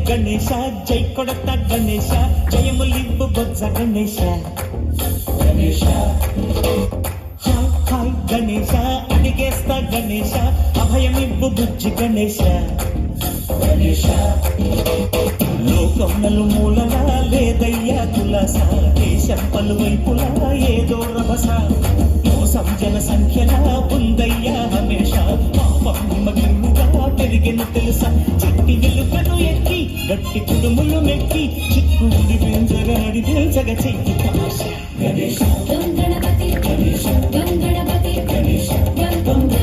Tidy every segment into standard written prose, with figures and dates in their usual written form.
గణేశ జై కొడత గణేశ జయములివ్వు బొజ్జ Ganesha Ganesha hi hi Ganesha అడిగేస్తా Ganesha అభయమివ్వు బుజ్జి గణేశ గణేశ లోకం నలుమూలలా లేదయ్యా తులస దేశం పలువైపులా ఏదో రభస మోసం జన సంఖ్యలా ఉందయ్యా హమేష పాపం హిమగిరుగా పెరిగెను తెలుసా చెట్టి వెలుకను ఎక్కి గట్టి కుడుములు మెక్కి చిక్కుడి పెంచగాడి పెంచగ చెయ్యి తమాష గణేశ గణపతి గణేశ గణపతి గణేశ గణపతి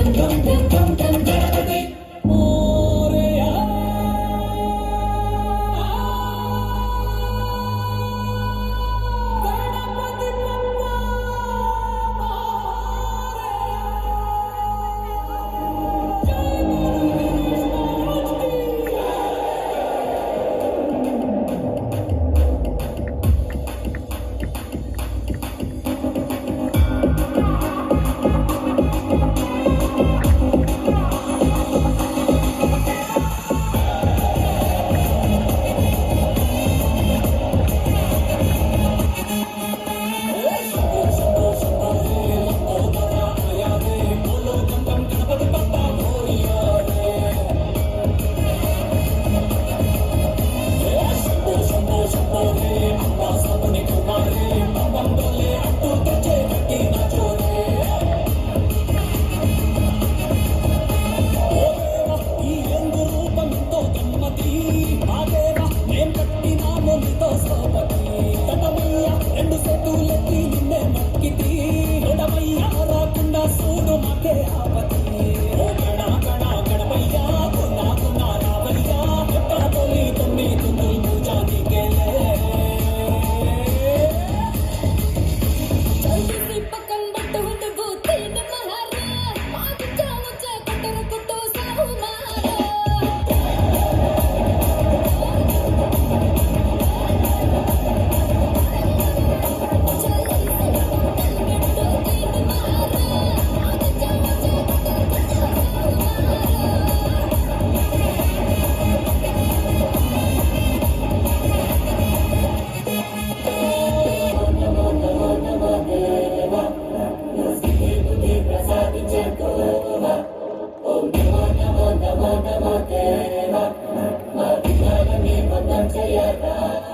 నమో దేవ మదిగని బంధం చేయరా